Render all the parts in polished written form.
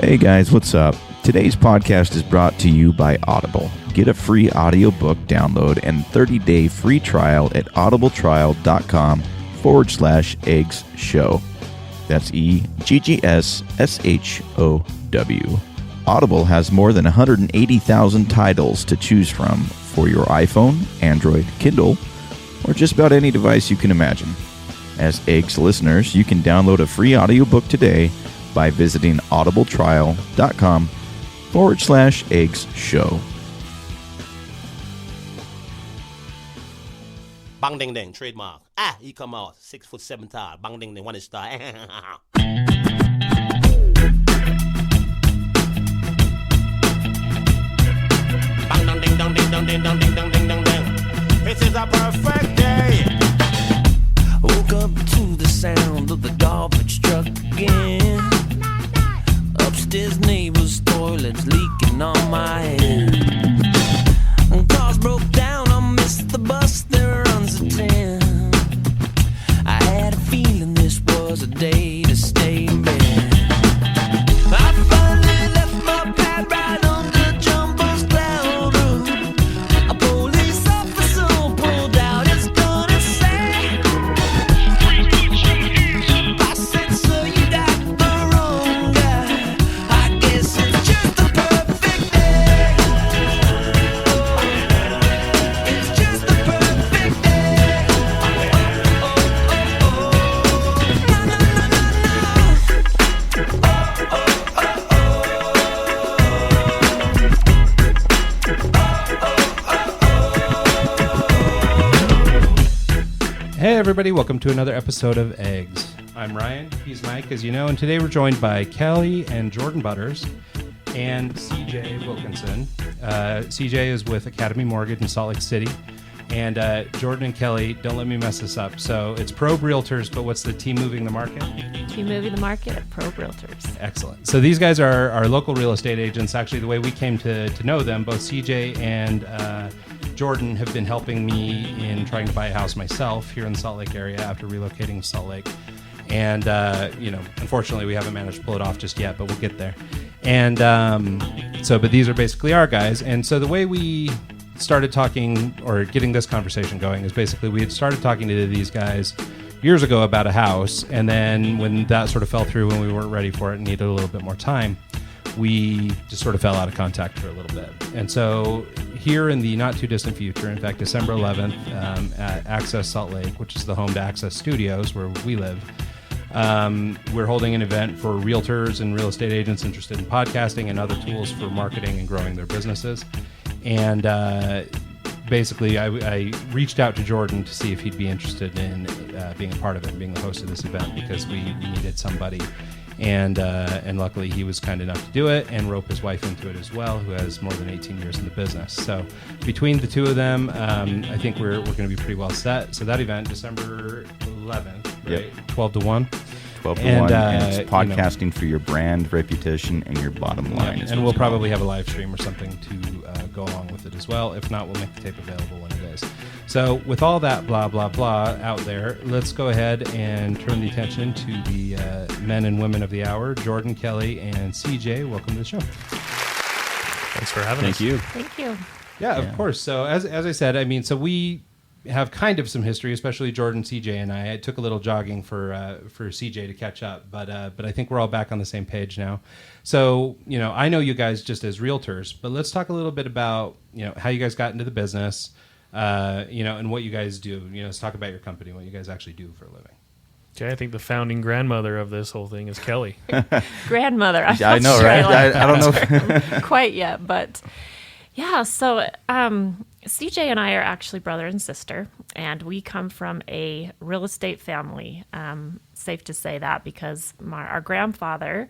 Hey guys, what's up? Today's podcast is brought to you by Audible. Get a free audiobook download and 30-day free trial at audibletrial.com/eggs show. That's EGGSSHOW. Audible has more than 180,000 titles to choose from for your iPhone, Android, Kindle, or just about any device you can imagine. As Eggs listeners, you can download a free audiobook today by visiting audibletrial.com/eggs show. Bang ding ding, trademark. He come out 6'7" tall. Bang ding ding, 1 inch tall. Bang dong ding dong ding dong ding dong ding dong ding dong ding. This is a perfect day. Woke up to the sound of the garbage truck again. Upstairs neighbor's toilets leaking on my head. And cars broke down, I missed the bus, there runs a 10. I had a feeling this was a day to stay in bed. I finally left my pad right on the jumbo's cloud roof. A police officer pulled out his gun and said, I said, sir, you got the wrong guy. I guess it's just a perfect day. It's just a perfect day. Na, na, na, na, Hey everybody, welcome to another episode of Eggs. I'm Ryan, he's Mike, as you know, and today we're joined by Kelli and Jordan Buttars and CJ Wilkinson. CJ is with Academy Mortgage in Salt Lake City, and Jordan and Kelli, don't let me mess this up. So it's Probe Realtors, but what's the team moving the market? Team moving the market at Probe Realtors. Excellent. So these guys are our local real estate agents. Actually, the way we came to know them, both CJ and Jordan have been helping me in trying to buy a house myself here in the Salt Lake area after relocating to Salt Lake. And, unfortunately we haven't managed to pull it off just yet, but we'll get there. And but these are basically our guys. And so the way we started talking or getting this conversation going is basically we had started talking to these guys years ago about a house. And then when that sort of fell through, when we weren't ready for it and needed a little bit more time, we just sort of fell out of contact for a little bit. And so here in the not too distant future, in fact, December 11th at Access Salt Lake, which is the home to Access Studios where we live, we're holding an event for realtors and real estate agents interested in podcasting and other tools for marketing and growing their businesses. And basically, I reached out to Jordan to see if he'd be interested in being a part of it and being the host of this event because we needed somebody. And luckily he was kind enough to do it and rope his wife into it as well, who has more than 18 years in the business. So between the two of them, I think we're going to be pretty well set. So that event, December 11th, right? Yep. 12 to 1. 12 to 1, and it's podcasting for your brand, reputation, and your bottom line. Yeah, and we'll probably have a live stream or something to go along with it as well. If not, we'll make the tape available when it is. So with all that blah, blah, blah out there, let's go ahead and turn the attention to the men and women of the hour, Jordan, Kelli, and CJ. Welcome to the show. Thanks for having us. Thank you. Thank you. Yeah, of course. So as I said, I mean, so we have kind of some history, especially Jordan, CJ, and I. It took a little jogging for CJ to catch up, but I think we're all back on the same page now. So, I know you guys just as realtors, but let's talk a little bit about, how you guys got into the business, and what you guys do. Let's talk about your company, what you guys actually do for a living. Okay, I think the founding grandmother of this whole thing is Kelli. Grandmother. I know, sure right? I don't know. quite yet, but yeah. So CJ and I are actually brother and sister, and we come from a real estate family. Safe to say that because our grandfather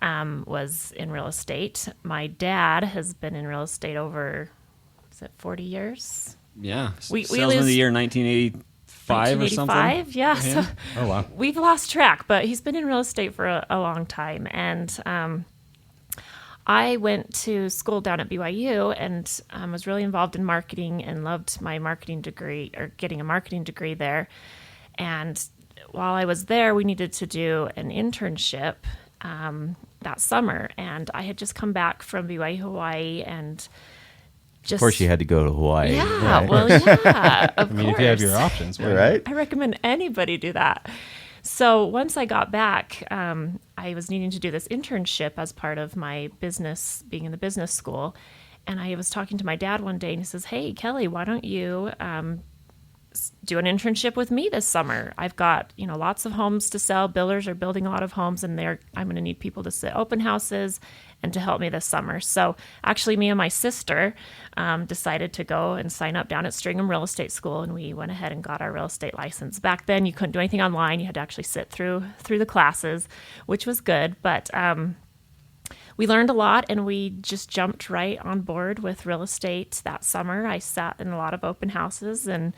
was in real estate. My dad has been in real estate over, 40 years? Yeah. We Sales in the year 1985 or something. 1985, yeah. So Oh, wow. we've lost track, but he's been in real estate for a long time. And I went to school down at BYU and was really involved in marketing and loved my marketing degree, or getting a marketing degree there. And while I was there, we needed to do an internship that summer. And I had just come back from BYU, Hawaii, and just... Of course, you had to go to Hawaii. Yeah, right? well, yeah, of I mean, course. if you have your options, why not? Right? I recommend anybody do that. So once I got back, I was needing to do this internship as part of my business, being in the business school. And I was talking to my dad one day, and he says, "Hey, Kelly, why don't you do an internship with me this summer? I've got, lots of homes to sell. Builders are building a lot of homes, and I'm going to need people to sit open houses and to help me this summer." So actually, me and my sister decided to go and sign up down at Stringham Real Estate School, and we went ahead and got our real estate license. Back then, you couldn't do anything online. You had to actually sit through the classes, which was good. But we learned a lot, and we just jumped right on board with real estate that summer. I sat in a lot of open houses and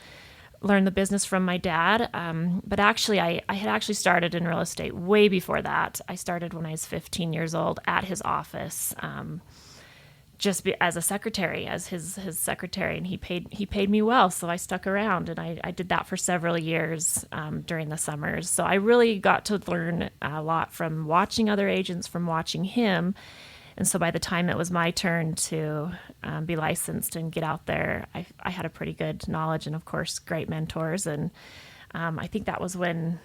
learned the business from my dad. But actually, I had actually started in real estate way before that. I started when I was 15 years old at his office, as a secretary, as his secretary, and he paid me well, so I stuck around, and I did that for several years during the summers. So I really got to learn a lot from watching other agents, from watching him. And so by the time it was my turn to be licensed and get out there, I had a pretty good knowledge and, of course, great mentors. And I think that was when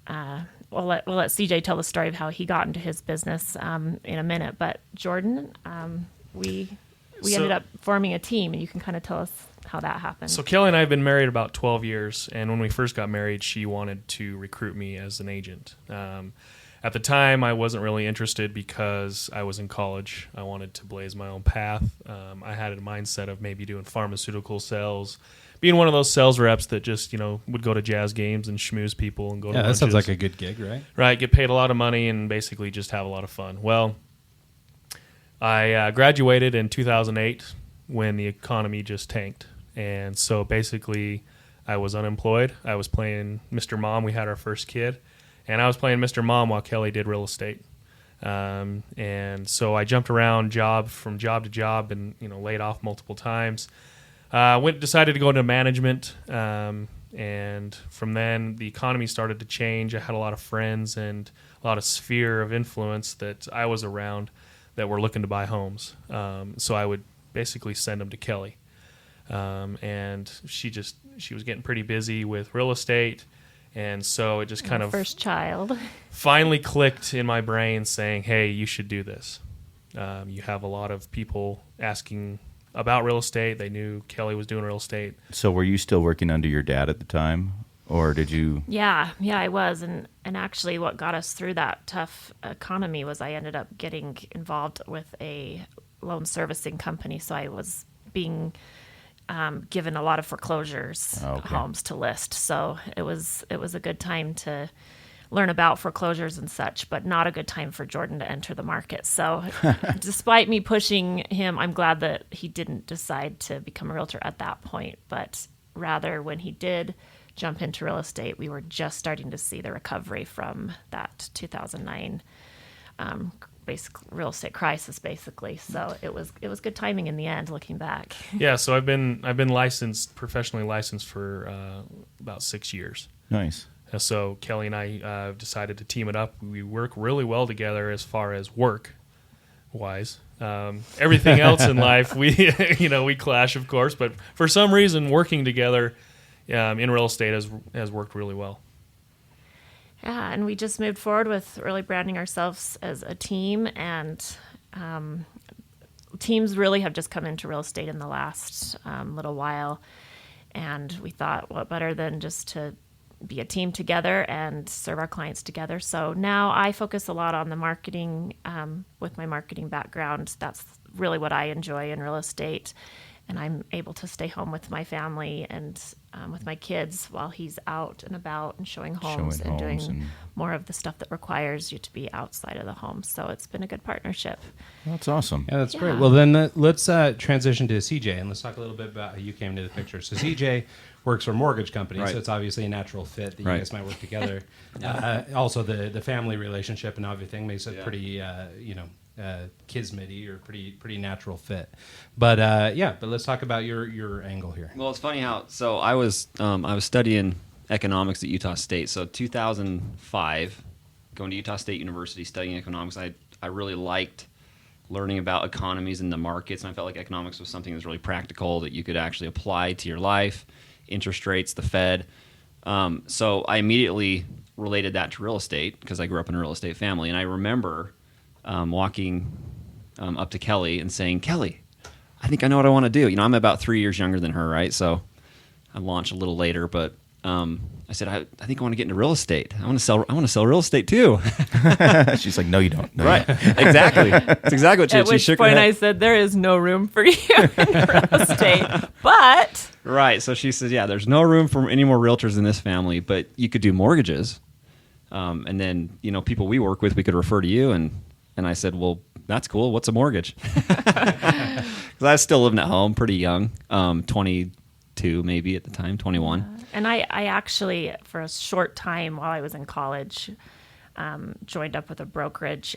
we'll let CJ tell the story of how he got into his business in a minute. But Jordan, we ended up forming a team, and you can kind of tell us how that happened. So Kelly and I have been married about 12 years, and when we first got married, she wanted to recruit me as an agent. At the time, I wasn't really interested because I was in college. I wanted to blaze my own path. I had a mindset of maybe doing pharmaceutical sales, being one of those sales reps that just, would go to jazz games and schmooze people and go to Yeah, that lunches. sounds like a good gig, right? Right, get paid a lot of money and basically just have a lot of fun. Well, I graduated in 2008 when the economy just tanked. And so basically I was unemployed. I was playing Mr. Mom. We had our first kid. And I was playing Mr. Mom while Kelly did real estate. And so I jumped around from job to job and, laid off multiple times. Decided to go into management. And from then the economy started to change. I had a lot of friends and a lot of sphere of influence that I was around that were looking to buy homes. So I would basically send them to Kelly. And she was getting pretty busy with real estate. And so it just kind of first child finally clicked in my brain saying, "Hey, you should do this." You have a lot of people asking about real estate. They knew Kelly was doing real estate. So were you still working under your dad at the time, or did you? Yeah, I was. And actually what got us through that tough economy was I ended up getting involved with a loan servicing company. So I was being given a lot of foreclosures homes to list. So it was a good time to learn about foreclosures and such, but not a good time for Jordan to enter the market. So despite me pushing him, I'm glad that he didn't decide to become a realtor at that point, but rather when he did jump into real estate, we were just starting to see the recovery from that 2009 basic real estate crisis, basically. So it was good timing in the end, looking back. Yeah, so I've been professionally licensed for about 6 years. Nice. So Kelly and I decided to team it up. We work really well together as far as work wise. Everything else in life, we we clash, of course, but for some reason, working together in real estate has worked really well. Yeah, and we just moved forward with really branding ourselves as a team, and teams really have just come into real estate in the last little while, and we thought, what better than just to be a team together and serve our clients together. So now I focus a lot on the marketing with my marketing background. That's really what I enjoy in real estate, and I'm able to stay home with my family and with my kids while he's out and about and showing homes and doing more of the stuff that requires you to be outside of the home. So it's been a good partnership. That's awesome. Yeah, that's great. Well, then let's transition to CJ, and let's talk a little bit about how you came into the picture. So CJ works for a mortgage company, so it's obviously a natural fit that you guys might work together. Also, the family relationship and everything makes it pretty, kismet-y or pretty natural fit. But but let's talk about your angle here. Well, it's funny how I was studying economics at Utah State. So 2005, going to Utah State University studying economics. I I really liked learning about economies and the markets, and I felt like economics was something that's really practical that you could actually apply to your life, interest rates, the Fed. So I immediately related that to real estate because I grew up in a real estate family, and I remember walking up to Kelly and saying, "Kelly, I think I know what I want to do." You know, I'm about 3 years younger than her, right? So I launched a little later, but I said, I think I want to get into real estate. I want to sell real estate too. She's like, no, you don't. No, Right. Exactly. That's exactly what she At did. She which shook her point head. I said, there is no room for you in real estate. But Right. So she says, yeah, there's no room for any more realtors in this family, but you could do mortgages. And then, you know, people we work with, we could refer to you. And I said, well, that's cool. What's a mortgage? Because I was still living at home pretty young, 22 maybe at the time, 21. And I actually, for a short time while I was in college, joined up with a brokerage,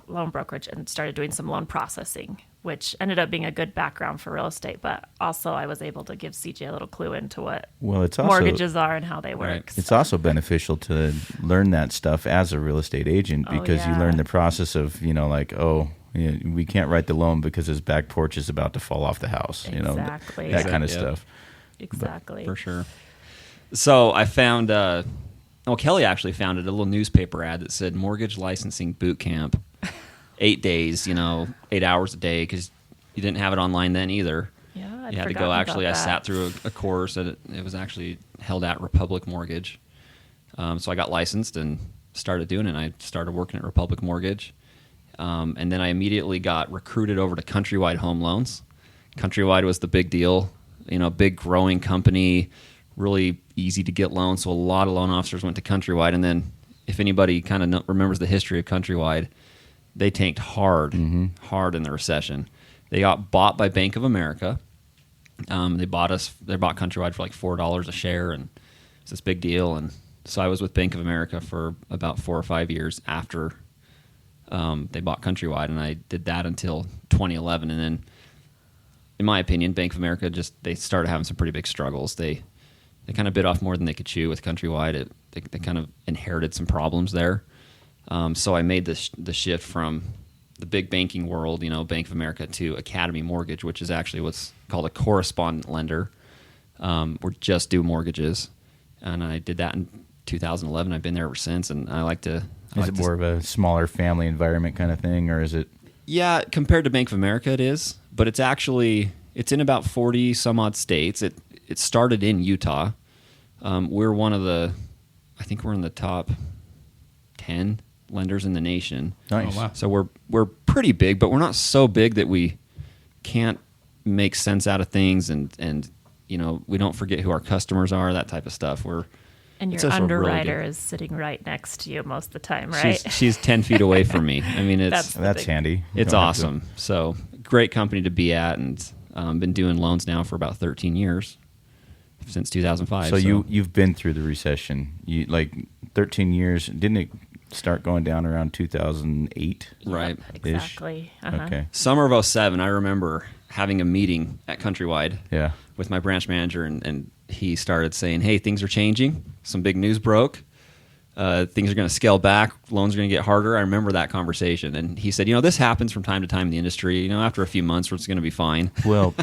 loan brokerage, and started doing some loan processing, which ended up being a good background for real estate. But also I was able to give CJ a little clue into what it's also, mortgages are and how they work. Right. It's also beneficial to learn that stuff as a real estate agent because you learn the process of, you know, like, we can't write the loan because his back porch is about to fall off the house. You know, Exactly. that kind of Yep. stuff. Exactly. For sure. So I found, Kelly actually found a little newspaper ad that said mortgage licensing boot camp, 8 days, 8 hours a day, because you didn't have it online then either. Yeah, I'd You had to forgotten go. Actually, I about sat that. through a course that it was actually held at Republic Mortgage. So I got licensed and started doing it. I started working at Republic Mortgage. And then I immediately got recruited over to Countrywide Home Loans. Countrywide was the big deal, big growing company, really easy to get loans. So a lot of loan officers went to Countrywide. And then if anybody kind of remembers the history of Countrywide, they tanked hard in the recession. They got bought by Bank of America. They bought Countrywide for like $4 a share, and it's this big deal. And so I was with Bank of America for about 4 or 5 years after they bought Countrywide, and I did that until 2011. And then, in my opinion, Bank of America they started having some pretty big struggles. They kind of bit off more than they could chew with Countrywide. They kind of inherited some problems there. So I made the shift from the big banking world, Bank of America, to Academy Mortgage, which is actually what's called a correspondent lender. Or just do mortgages. And I did that in 2011. I've been there ever since, and I like to... Is it more of a smaller family environment kind of thing, or is it? Yeah, compared to Bank of America, it is. But it's in about 40 some odd states. It started in Utah. We're I think we're in the top 10 lenders in the nation. Nice. Oh, wow. So we're pretty big, but we're not so big that we can't make sense out of things, and we don't forget who our customers are, that type of stuff. And It's your also really underwriter good. is sitting right next to you most of the time, right? She's 10 feet away from me. I mean, That's That's handy. You it's don't have to- awesome. So great company to be at, and been doing loans now for about 13 years, since 2005. So you've been through the recession. You like 13 years. Didn't it start going down around 2008? right. Exactly. Uh-huh. Okay. Summer of 2007, I remember having a meeting at Countrywide Yeah. with my branch manager, and he started saying, hey, things are changing. Some big news broke. Things are going to scale back. Loans are going to get harder. I remember that conversation. And he said, this happens from time to time in the industry. After a few months, it's going to be fine. Well,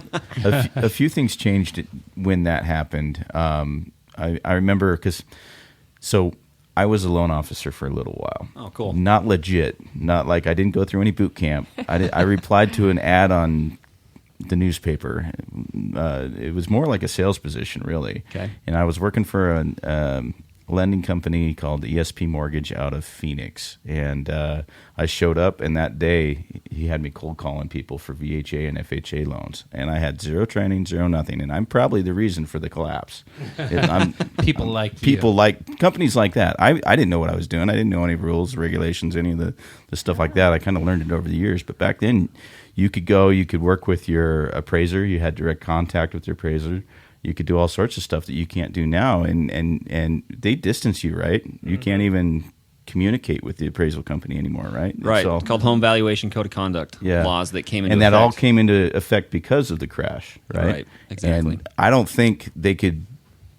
a few things changed when that happened. I remember so I was a loan officer for a little while. Oh, cool. Not legit. Not like I didn't go through any boot camp. I replied to an ad on the newspaper. It was more like a sales position, really. Okay. And I was working for a lending company called ESP Mortgage out of Phoenix. And I showed up, and that day he had me cold calling people for VHA and FHA loans. And I had zero training, zero nothing. And I'm probably the reason for the collapse. People like People you. like companies like that. I didn't know what I was doing. I didn't know any rules, regulations, any of the stuff like that. I kind of learned it over the years. But back then, you could work with your appraiser. You had direct contact with your appraiser. You could do all sorts of stuff that you can't do now, and they distance you, right? You can't even communicate with the appraisal company anymore, right? Right. So, It's called Home Valuation Code of Conduct laws that came into and that effect. all came into effect because of the crash, right? Right, exactly. And I don't think they could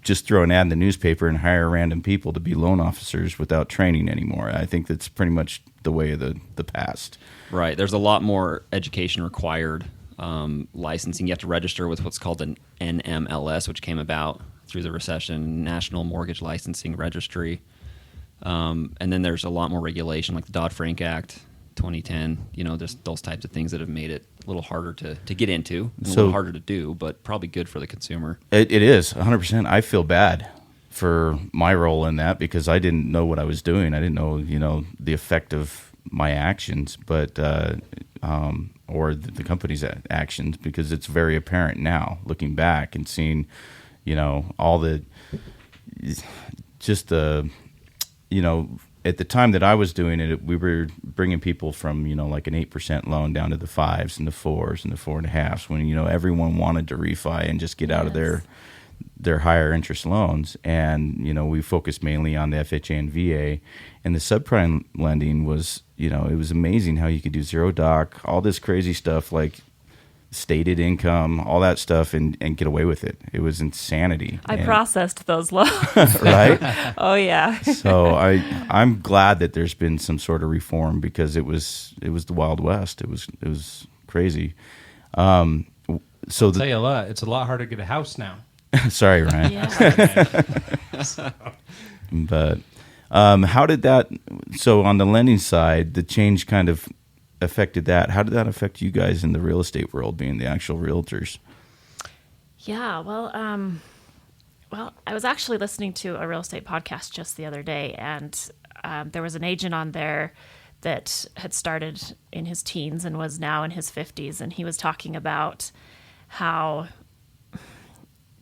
just throw an ad in the newspaper and hire random people to be loan officers without training anymore. I think that's pretty much the way of the past. Right. There's a lot more education required. Licensing, you have to register with what's called an NMLS, which came about through the recession, National Mortgage Licensing Registry. And then there's a lot more regulation, like the Dodd-Frank Act, 2010. Just those types of things that have made it a little harder to get into, and a little harder to do, but probably good for the consumer. It is 100%. I feel bad for my role in that because I didn't know what I was doing. I didn't know, the effect of my actions, but or the company's actions, because it's very apparent now, looking back and seeing, all the, just the, at the time that I was doing it, we were bringing people from, like an 8% loan down to the 5s and the 4s and the 4.5s when, everyone wanted to refi and just get out of their higher interest loans. And, we focused mainly on the FHA and VA, and the subprime lending was, it was amazing how you could do zero doc, all this crazy stuff like stated income, all that stuff, and get away with it. It was insanity. I processed those loans. Right? Oh, yeah. So I'm glad that there's been some sort of reform, because it was the Wild West. It was crazy. So I'll tell you a lot. It's a lot harder to get a house now. Sorry, Ryan. Yeah. But how did that? So on the lending side, the change kind of affected that. How did that affect you guys in the real estate world, being the actual realtors? Yeah, well, I was actually listening to a real estate podcast just the other day, and there was an agent on there that had started in his teens and was now in his 50s, and he was talking about how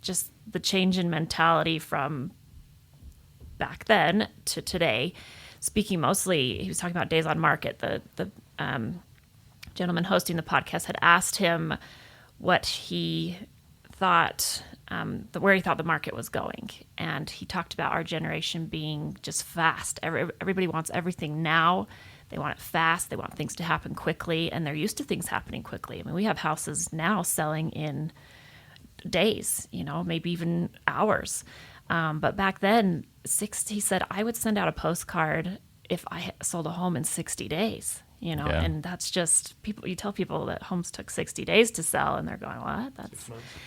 just the change in mentality from back then to today. Speaking mostly, he was talking about days on market. The gentleman hosting the podcast had asked him what he thought, where he thought the market was going. And he talked about our generation being just fast. Everybody wants everything now. They want it fast. They want things to happen quickly, and they're used to things happening quickly. I mean, we have houses now selling in days, maybe even hours. But back then, he said, I would send out a postcard if I sold a home in 60 days, and that's just people. You tell people that homes took 60 days to sell, and they're going, what?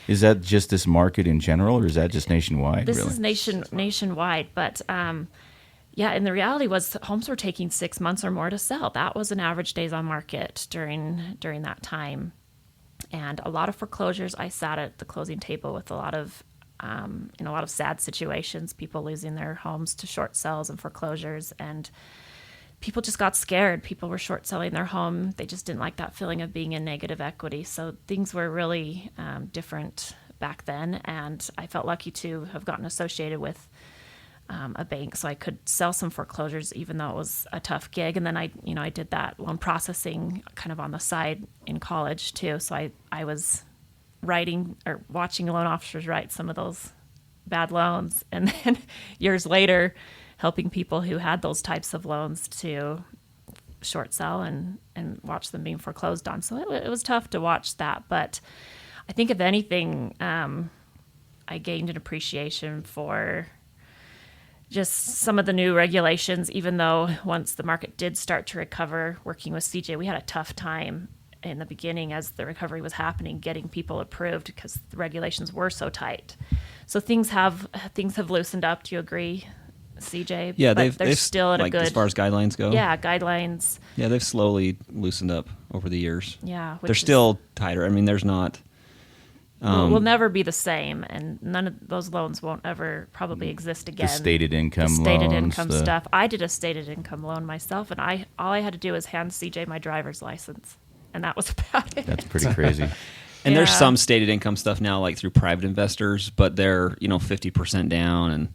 Is that just this market in general, or is that just nationwide? This really? is nationwide, but and the reality was that homes were taking 6 months or more to sell. That was an average days on market during that time. And a lot of foreclosures. I sat at the closing table with a lot of sad situations, people losing their homes to short sales and foreclosures, and people just got scared. People were short selling their home. They just didn't like that feeling of being in negative equity. So things were really different back then, and I felt lucky to have gotten associated with a bank, so I could sell some foreclosures, even though it was a tough gig. And then I did that loan processing kind of on the side in college too. So I was writing or watching loan officers write some of those bad loans, and then years later, helping people who had those types of loans to short sell and watch them being foreclosed on. So it was tough to watch that, but I think if anything, I gained an appreciation for just some of the new regulations, even though once the market did start to recover, working with CJ, we had a tough time in the beginning as the recovery was happening, getting people approved because the regulations were so tight. So things have loosened up. Do you agree, CJ? Yeah, but they've still at a good, as far as guidelines go. Yeah, guidelines. Yeah, they've slowly loosened up over the years. Yeah, they're still tighter. I mean, there's not. Will never be the same, and none of those loans won't ever probably exist again. The stated income loans. Stated income stuff. I did a stated income loan myself, and all I had to do was hand CJ my driver's license, and that was about it. That's pretty crazy. And there's some stated income stuff now, like through private investors, but they're 50% down and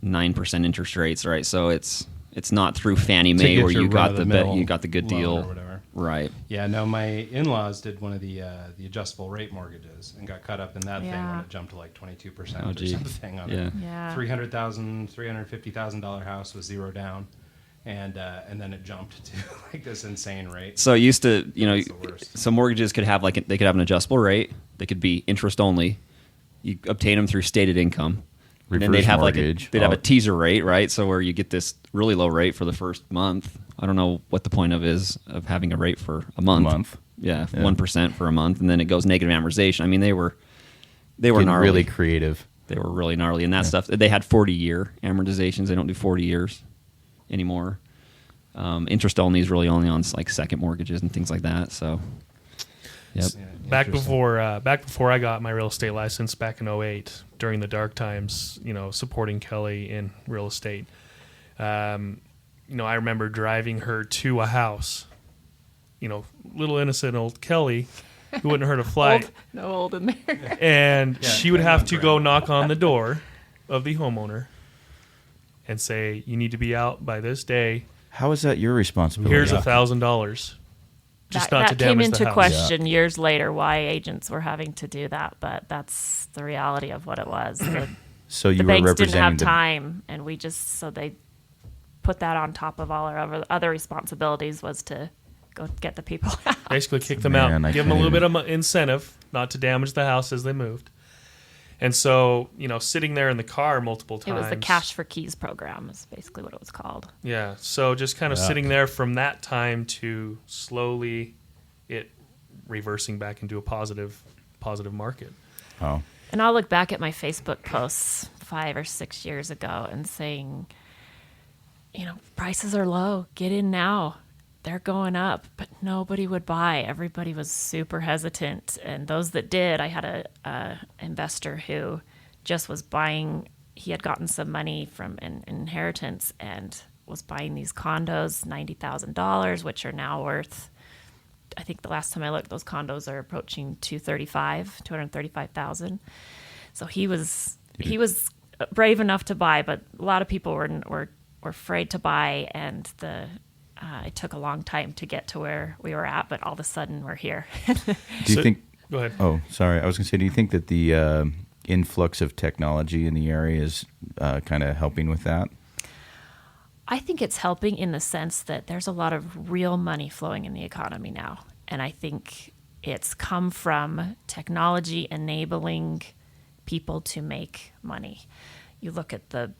9% interest rates, right? So it's not through Fannie Mae where you got the good deal, or whatever. Right? Yeah, no, my in-laws did one of the adjustable rate mortgages and got caught up in that thing when it jumped to like 22% or something on a $300,000, $350,000 house with zero down. And then it jumped to like this insane rate. So it used to, some mortgages could have they could have an adjustable rate. They could be interest only. You obtain them through stated income, And then Reverse they'd have mortgage. have a teaser rate, right? So where you get this really low rate for the first month. I don't know what the point of having a rate for a month. Yeah, 1% for a month, and then it goes negative amortization. I mean, they were Getting gnarly. really creative. They were really gnarly, and that stuff. They had 40-year amortizations. They don't do 40 years anymore. Interest only is really only on like second mortgages and things like that. So, yep. Back before I got my real estate license back in 2008, during the dark times, supporting Kelly in real estate. I remember driving her to a house. Little innocent old Kelly, who wouldn't hurt a fly. No old in there. And she would have to go knock on the door of the homeowner and say, "You need to be out by this day. How is that your responsibility? Here's $1,000." Just not to that came damage into the house. question years later why agents were having to do that, but that's the reality of what it was. So you The were banks didn't representing have the time, and so they put that on top of all our other responsibilities was to go get the people out. Basically kick them Man, I out, give them a little can't bit of incentive not to damage the house as they moved. And so, sitting there in the car multiple It times. was the Cash for Keys program is basically what it was called. Yeah, so just kind of sitting there from that time to slowly it reversing back into a positive market. Oh, And I'll look back at my Facebook posts 5 or 6 years ago and saying, prices are low. Get in now. They're going up, but nobody would buy. Everybody was super hesitant. And those that did, I had a investor who just was buying. He had gotten some money from an inheritance and was buying these condos, $90,000, which are now worth, I think the last time I looked, those condos are approaching $235,000. So he was brave enough to buy, but a lot of people were afraid to buy, and it took a long time to get to where we were at, but all of a sudden we're here. do you think? Go ahead. Oh, sorry. I was going to say, do you think that the influx of technology in the area is kind of helping with that? I think it's helping in the sense that there's a lot of real money flowing in the economy now. And I think it's come from technology enabling people to make money. You look at the,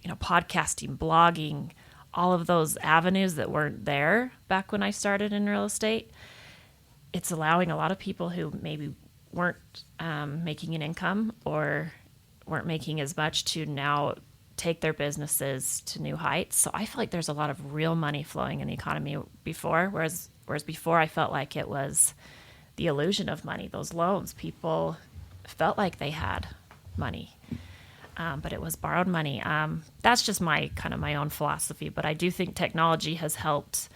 podcasting, blogging, all of those avenues that weren't there back when I started in real estate. It's allowing a lot of people who maybe weren't making an income or weren't making as much to now take their businesses to new heights. So I feel like there's a lot of real money flowing in the economy before, whereas before I felt like it was the illusion of money, those loans. People felt like they had money, but it was borrowed money. That's just my own philosophy, but I do think technology has helped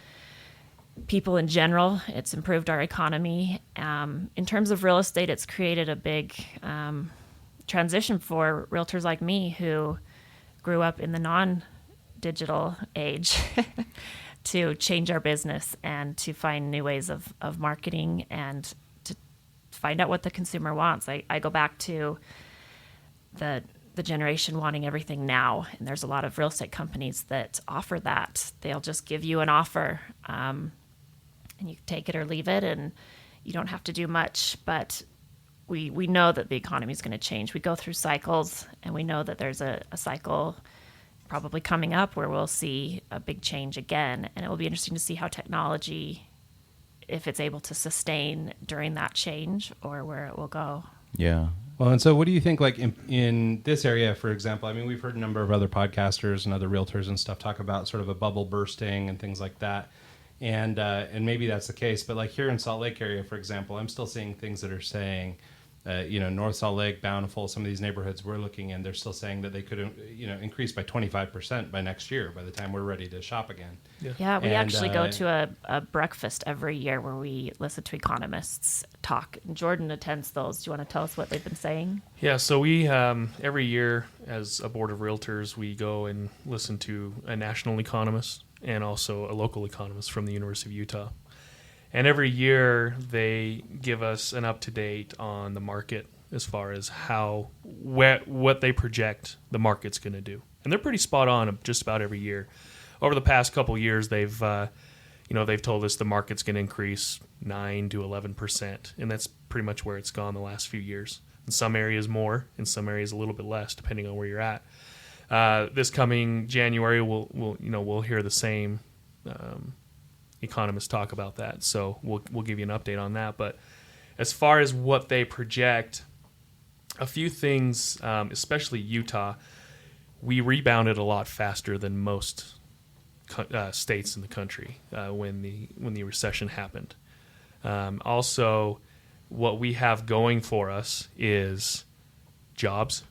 people in general. It's improved our economy. In terms of real estate, it's created a big transition for realtors like me who grew up in the non-digital age to change our business and to find new ways of marketing and to find out what the consumer wants. I go back to the generation wanting everything now, and there's a lot of real estate companies that offer that. They'll just give you an offer, and you take it or leave it, and you don't have to do much, but we know that the economy is going to change. We go through cycles, and we know that there's a cycle probably coming up where we'll see a big change again. And it will be interesting to see how technology, if it's able to sustain during that change or where it will go. Yeah. Well, and so what do you think, like in this area, for example? I mean, we've heard a number of other podcasters and other realtors and stuff talk about sort of a bubble bursting and things like that. And maybe that's the case. But like here in Salt Lake area, for example, I'm still seeing things that are saying, North Salt Lake, Bountiful, some of these neighborhoods we're looking in, they're still saying that they could, increase by 25% by next year by the time we're ready to shop again. Yeah, we And, actually go to a breakfast every year where we listen to economists talk. Jordan attends those. Do you want to tell us what they've been saying? Yeah, so we every year as a board of realtors, we go and listen to a national economist and also a local economist from the University of Utah. And every year they give us an up-to-date on the market as far as what they project the market's going to do. And they're pretty spot on just about every year. Over the past couple of years, they've told us the market's going to increase 9 to 11%, and that's pretty much where it's gone the last few years. In some areas more, in some areas a little bit less, depending on where you're at. This coming January, we'll hear the same economists talk about that. So we'll give you an update on that. But as far as what they project, a few things, especially Utah, we rebounded a lot faster than most states in the country when the recession happened. Also, what we have going for us is jobs.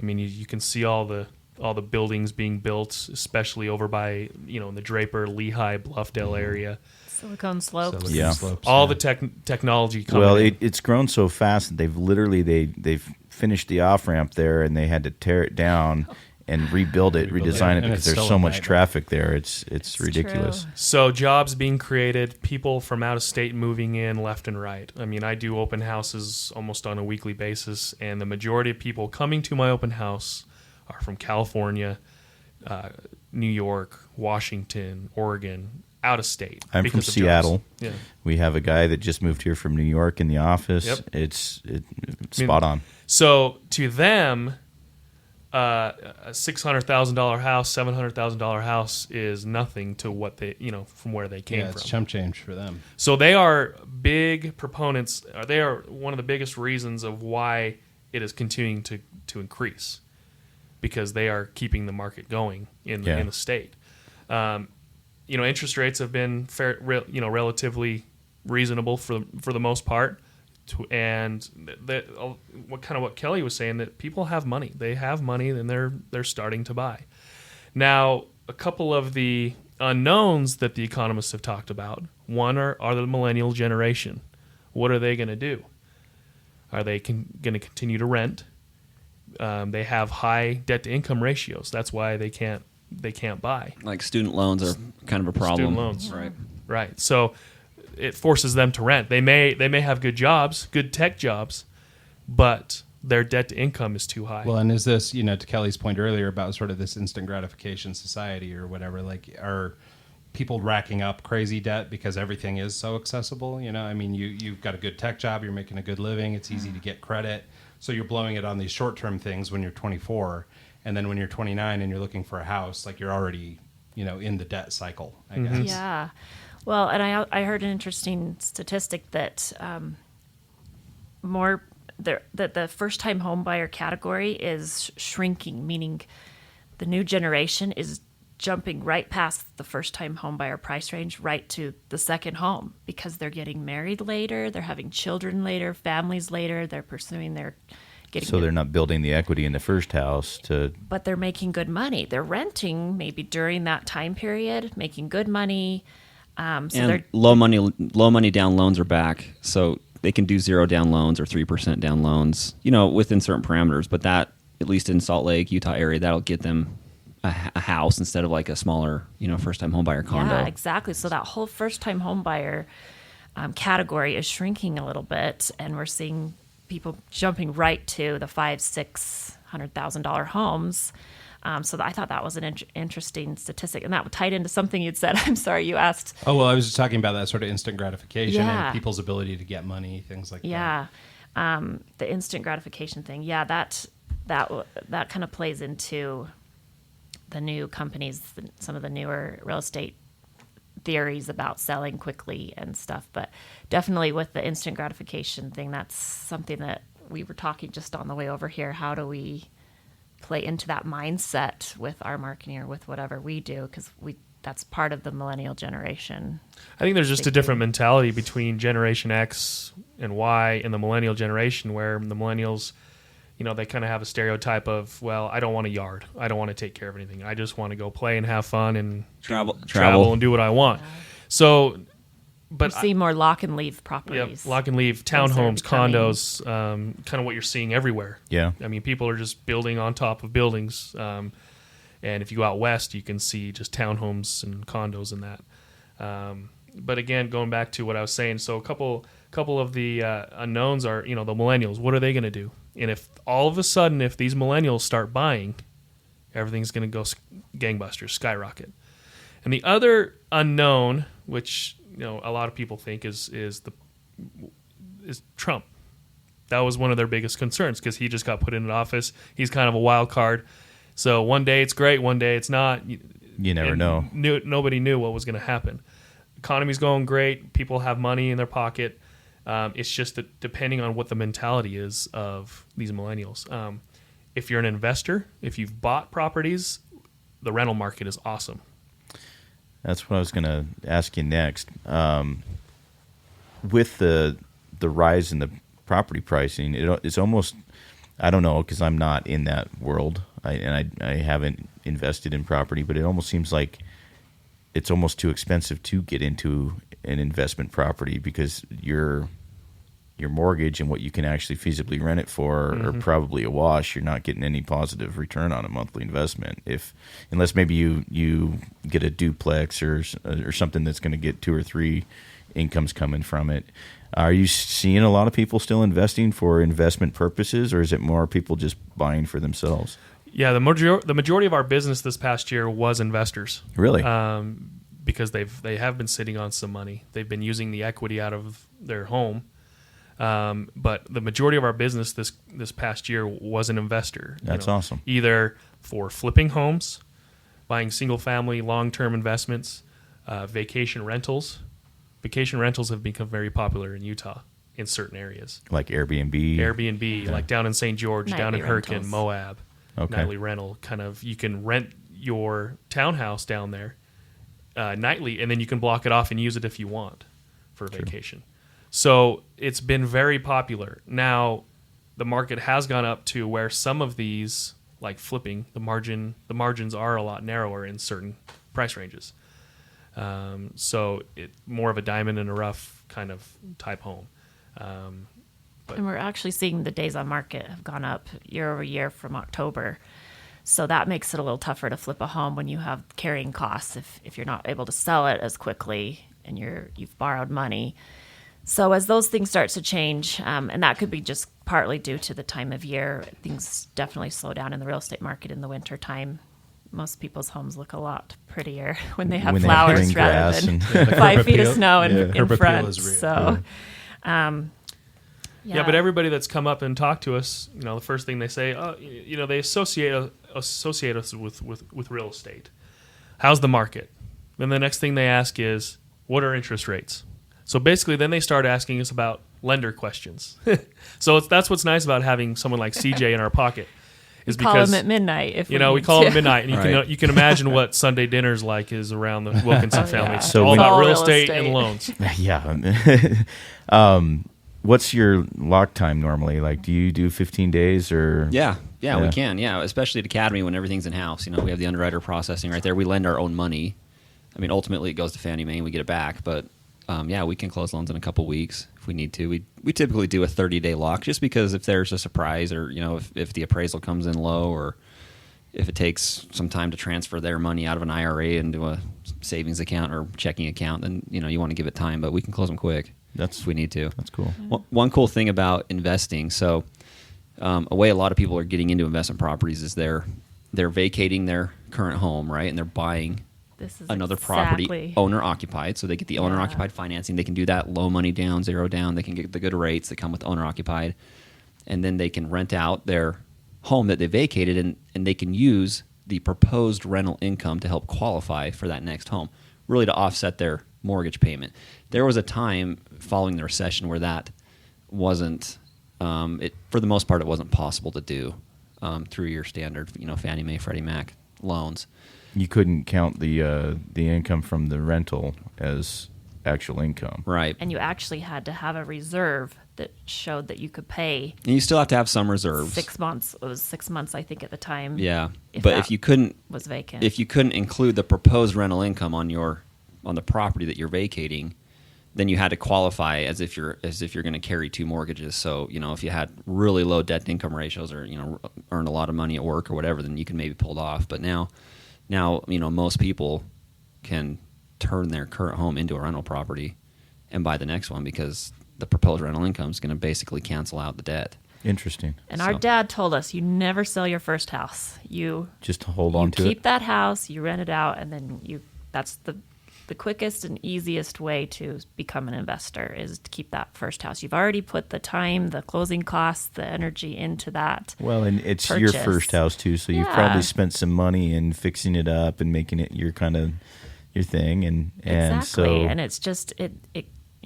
I mean, you can see all the buildings being built, especially over by in the Draper, Lehigh, Bluffdale area. Silicon Slopes. Yeah. All the technology coming Well, in. it's grown so fast that they've finished the off ramp there, and they had to tear it down and rebuild it, redesign it, And because it's there's still so a much nightmare. traffic there. It's ridiculous. True. So jobs being created, people from out of state moving in left and right. I mean, I do open houses almost on a weekly basis, and the majority of people coming to my open house are from California, New York, Washington, Oregon, out of state. I'm from because of Seattle. jobs. Yeah. We have a guy that just moved here from New York in the office. Yep. It's spot on. So to them, a $600,000 house, $700,000 house is nothing to what they, from where they came Yeah, from. it's chump change for them. So they are big proponents. They are one of the biggest reasons of why it is continuing to increase, because they are keeping the market going in the state. Interest rates have been relatively reasonable for the most part. And what Kelli was saying, that people have money. They have money, and they're starting to buy. Now, a couple of the unknowns that the economists have talked about. One are the millennial generation. What are they going to do? Are they going to continue to rent? They have high debt to income ratios. That's why they can't buy. Like student loans are kind of a problem. Student loans, right? Right. So it forces them to rent. They may have good jobs, good tech jobs, but their debt to income is too high. Well, and is this, to Kelly's point earlier about sort of this instant gratification society or whatever, like, are people racking up crazy debt because everything is so accessible? You've got a good tech job, you're making a good living, it's easy to get credit. So you're blowing it on these short-term things when you're 24, and then when you're 29 and you're looking for a house, like, you're already, in the debt cycle, I guess. Yeah. Well, and I heard an interesting statistic that the first-time home buyer category is shrinking, meaning the new generation is jumping right past the first-time home buyer price range right to the second home, because they're getting married later, they're having children later, families later, they're pursuing their getting. So they're not building the equity in the first house but they're making good money. They're renting maybe during that time period, making good money. And low money down loans are back, so they can do 0 down loans or 3% down loans, within certain parameters. But that, at least in Salt Lake, Utah area, that'll get them a house instead of like a smaller, first-time homebuyer condo. Yeah, exactly. So that whole first-time homebuyer category is shrinking a little bit, and we're seeing people jumping right to the $500,000-$600,000 homes. So I thought that was an interesting statistic, and that tied into something you'd said. I'm sorry, you asked. Oh, well, I was just talking about that sort of instant gratification Yeah. and people's ability to get money, things like that. Yeah, the instant gratification thing. Yeah, that kind of plays into the new companies, some of the newer real estate theories about selling quickly and stuff. But definitely with the instant gratification thing, that's something that we were talking just on the way over here. How do we play into that mindset with our marketing or with whatever we do? Because that's part of the millennial generation. I think there's just a different mentality between Generation X and Y and the millennial generation, where the millennials, they kind of have a stereotype of, well, I don't want a yard. I don't want to take care of anything. I just want to go play and have fun and travel and do what I want. So, but we see more lock and leave properties. Yeah, lock and leave, townhomes, condos, kind of what you're seeing everywhere. Yeah. I mean, people are just building on top of buildings. And if you go out west, you can see just townhomes and condos and that. But again, going back to what I was saying, so a couple of the unknowns are, the millennials. What are they going to do? And if all of a sudden, if these millennials start buying, everything's going to go gangbusters, skyrocket. And the other unknown, which a lot of people think is Trump. That was one of their biggest concerns because he just got put in an office. He's kind of a wild card. So one day it's great, one day it's not. You never know. Nobody knew what was going to happen. Economy's going great. People have money in their pocket. It's just that depending on what the mentality is of these millennials. If you're an investor, if you've bought properties, the rental market is awesome. That's what I was going to ask you next. With the rise in the property pricing, it's almost, I don't know, because I'm not in that world, I haven't invested in property, but it almost seems like it's almost too expensive to get into an investment property because your mortgage and what you can actually feasibly rent it for are probably a wash. You're not getting any positive return on a monthly investment, unless maybe you get a duplex or something that's going to get 2 or 3 incomes coming from it. Are you seeing a lot of people still investing for investment purposes, or is it more people just buying for themselves? Yeah, the majority of our business this past year was investors. Really? Because they have been sitting on some money. They've been using the equity out of their home. But the majority of our business this past year was an investor. That's awesome. Either for flipping homes, buying single-family long-term investments, vacation rentals. Vacation rentals have become very popular in Utah in certain areas. Like Airbnb? Like down in St. George, Nightly down in Hurricane, rentals. Moab. Okay. Nightly rental. Kind of, you can rent your townhouse down there nightly, and then you can block it off and use it if you want for a vacation. So it's been very popular. Now, the market has gone up to where some of these, like flipping, the margins are a lot narrower in certain price ranges. So it's more of a diamond in a rough kind of type home. And we're actually seeing the days on market have gone up year over year from October. So that makes it a little tougher to flip a home when you have carrying costs if you're not able to sell it as quickly and you've borrowed money. So as those things start to change, and that could be just partly due to the time of year, things definitely slow down in the real estate market in the winter time. Most people's homes look a lot prettier when they have flowers green rather than grass 5 feet of snow in Curb appeal front. is real. So, Yeah, but everybody that's come up and talked to us, the first thing they say, they associate us with real estate. How's the market? Then the next thing they ask is, what are interest rates? So basically, then they start asking us about lender questions. So that's what's nice about having someone like CJ in our pocket. Is call because him at midnight if we call him at midnight, and Right. you can imagine what Sunday dinner's like is around the Wilkinson family. yeah. It's So all when- about All real real estate estate. and loans. Yeah. What's your lock time normally? Like, do you do 15 days or? Yeah, we Yeah. can. Yeah, especially at Academy when everything's in house. We have the underwriter processing right there. We lend our own money. I mean, ultimately it goes to Fannie Mae and we get it back. But we can close loans in a couple weeks if we need to. We typically do a 30-day lock just because if there's a surprise or if the appraisal comes in low or if it takes some time to transfer their money out of an IRA into a savings account or checking account, then you want to give it time. But we can close them quick. If we need to. That's cool. One cool thing about investing, so a way a lot of people are getting into investment properties is they're vacating their current home, right, and they're buying This is another exactly. property owner occupied. So they get the owner occupied financing. They can do that low money down, zero down. They can get the good rates that come with owner occupied, and then they can rent out their home that they vacated, and they can use the proposed rental income to help qualify for that next home, really to offset their mortgage payment. There was a time following the recession where that wasn't, for the most part, it wasn't possible to do through your standard, Fannie Mae, Freddie Mac loans. You couldn't count the income from the rental as actual income. Right. And you actually had to have a reserve that showed that you could pay And you still have to have some reserves. 6 months. It was 6 months, I think, at the time. Yeah. If But that if you couldn't was vacant. if you couldn't include the proposed rental income on the property that you're vacating, then you had to qualify as if you're going to carry 2 mortgages. So, if you had really low debt to income ratios or, earned a lot of money at work or whatever, then you can maybe pull it off. But now, most people can turn their current home into a rental property and buy the next one because the proposed rental income is going to basically cancel out the debt. Interesting. And our dad told us, you never sell your first house. You Just to hold on to keep it. that house, you rent it out, and then that's the the quickest and easiest way to become an investor is to keep that first house. You've already put the time, the closing costs, the energy into that. Well, and it's your purchase. first house too, so you've Yeah. probably spent some money in fixing it up and making it your thing, and Exactly. so And it's just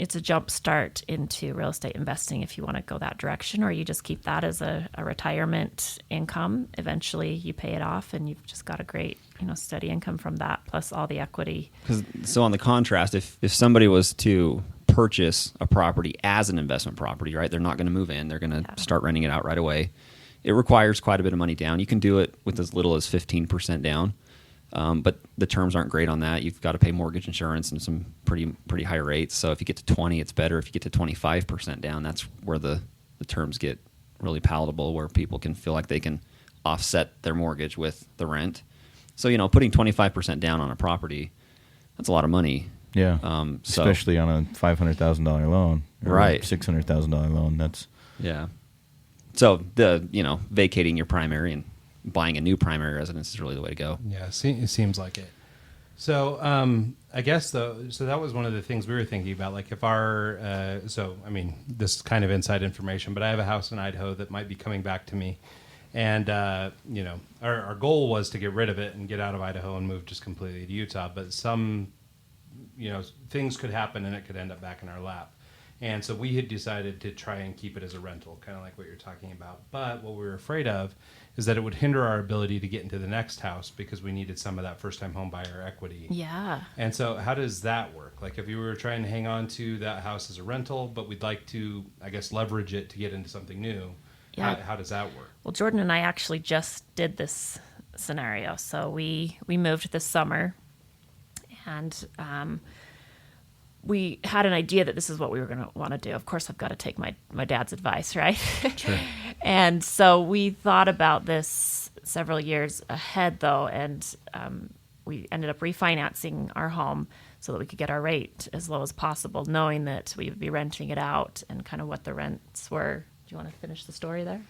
it's a jump start into real estate investing if you want to go that direction, or you just keep that as a retirement income. Eventually you pay it off and you've just got a great, steady income from that, plus all the equity. So on the contrast, if somebody was to purchase a property as an investment property, right, they're not going to move in, they're going to start renting it out right away. It requires quite a bit of money down. You can do it with as little as 15% down. But the terms aren't great on that. You've got to pay mortgage insurance and some pretty high rates. So if you get to 20, it's better. If you get to 25% down, that's where the terms get really palatable, where people can feel like they can offset their mortgage with the rent. So, putting 25% down on a property, that's a lot of money. yeah, So- especially on a $500,000 loan, or Right. $600,000 loan. That's Yeah. So vacating your primary and buying a new primary residence is really the way to go. Yeah, it seems like it. So I guess so that was one of the things we were thinking about. Like if this is kind of inside information, but I have a house in Idaho that might be coming back to me. And, our goal was to get rid of it and get out of Idaho and move just completely to Utah. But some, things could happen and it could end up back in our lap. And so we had decided to try and keep it as a rental, kind of like what you're talking about. But what we were afraid of is that it would hinder our ability to get into the next house because we needed some of that first-time home buyer equity. Yeah. And so how does that work? Like if you were trying to hang on to that house as a rental, but we'd like to, I guess, leverage it to get into something new, Yeah. how does that work? Well, Jordan and I actually just did this scenario. So we moved this summer, and we had an idea that this is what we were going to want to do. Of course, I've got to take my dad's advice, right? Sure. And so we thought about this several years ahead, though, and we ended up refinancing our home so that we could get our rate as low as possible, knowing that we would be renting it out and kind of what the rents were. Do you want to finish the story there?